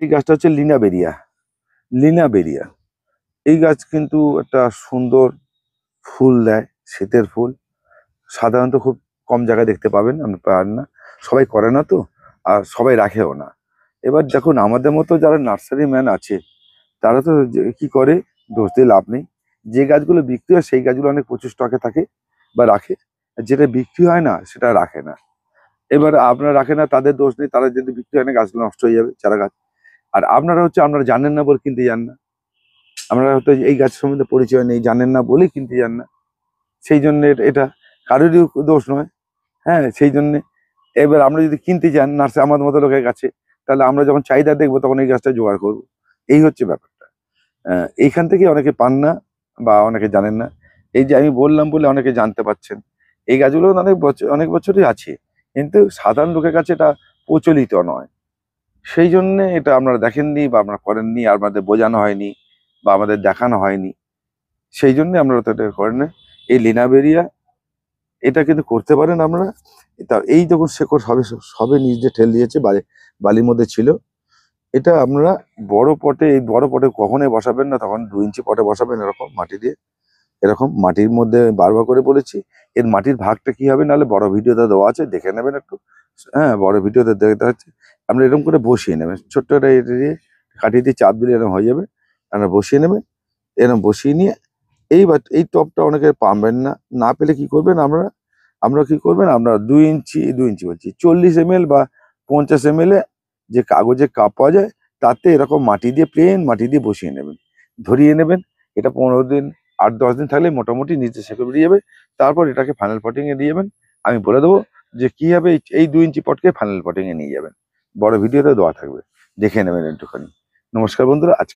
এই গাছটা হচ্ছে লিনাবেরিয়া। লিনাবেরিয়া এই গাছ কিন্তু একটা সুন্দর ফুল দেয়, শীতের ফুল। সাধারণত খুব কম জায়গায় দেখতে পাবেন, আপনি পান না, সবাই করে না তো, আর সবাই রাখেও না। এবার দেখুন আমাদের মতো যারা নার্সারি ম্যান আছে তারা তো কি করে, দোষ দিয়ে লাভ নেই। যে গাছগুলো বিক্রি হয় সেই গাছগুলো অনেক প্রচুর স্টকে থাকে বা রাখে, আর যেটা বিক্রি হয় না সেটা রাখে না। এবার আপনারা রাখে না, তাদের দোষ নেই, তারা যদি বিক্রি হয় না গাছগুলো নষ্ট হয়ে যাবে, চারা গাছ। আর আপনারা হচ্ছে আপনারা জানেন না বলে কিনতে যান না, আপনারা হয়তো এই গাছ সম্বন্ধে পরিচয় নেই, জানেন না বলেই কিনতে যান না। সেই জন্য এটা কারোরই দোষ নয়। হ্যাঁ, সেই জন্যে এবার আমরা যদি কিনতে যান নার্সারি আমাদের মতো লোকের কাছে, তাহলে আমরা যখন চাহিদা দেখবো তখন এই গাছটা জোগাড় করবো। এই হচ্ছে ব্যাপারটা। এইখান থেকে অনেকে পান না বা অনেকে জানেন না। এই যে আমি বললাম বলে অনেকে জানতে পারছেন। এই গাছগুলো অনেক বছরই আছে, কিন্তু সাধারণ লোকের কাছে এটা প্রচলিত নয়। সেই জন্যে এটা আপনারা দেখেননি বা আপনারা করেননি, আর আমাদের বোঝানো হয়নি বা আমাদের দেখানো হয়নি। সেই জন্য আমরা তো এটা করেন না। এই লিনাবেরিয়া এটা কিন্তু করতে পারেন আমরা। তা এই যখন শেকড় সবে সবে নিচ দিয়ে ঠেল দিয়েছে, বালির মধ্যে ছিল। এটা আপনারা বড় পটে, এই বড় পটে কখনোই বসাবেন না, তখন 2 ইঞ্চি পটে বসাবেন, এরকম মাটি দিয়ে। এরকম মাটির মধ্যে বারবার করে বলেছি, এর মাটির ভাগটা কি হবে, নাহলে বড় ভিডিওতে দেওয়া আছে, দেখে নেবেন একটু। হ্যাঁ, বড় ভিডিওতে দেখতে হচ্ছে। আপনি এরকম করে বসিয়ে নেবেন, ছোট্ট একটা এটা দিয়ে কাঠি দিয়ে চাপ দিলে এরকম হয়ে যাবে। আপনারা বসিয়ে নেবেন, এরকম বসিয়ে নিয়ে এইবার এই টবটা অনেকে পাবেন না, না পেলে কি করবেন, আমরা কি করবেন, আমরা 2 ইঞ্চি বলছি 40 ml বা 50 ml যে কাগজের কাপ পাওয়া যায়, তাতে এরকম মাটি দিয়ে, প্লেন মাটি দিয়ে বসিয়ে নেবেন, ধরিয়ে নেবেন। এটা 15 দিন, 8-10 দিন থাকলে মোটামুটি নিচে শেকড় বেরিয়ে যাবে। তারপর এটাকে ফানেল পটিং এ দিয়ে যাবেন। আমি বলে দেবো যে কিভাবে এই 2 ইঞ্চি পটকে ফানেল পটিং এ নিয়ে যাবেন। বড় ভিডিওতে দেওয়া থাকবে, দেখে নেবেন একটুখানি। নমস্কার বন্ধুরা, আজকে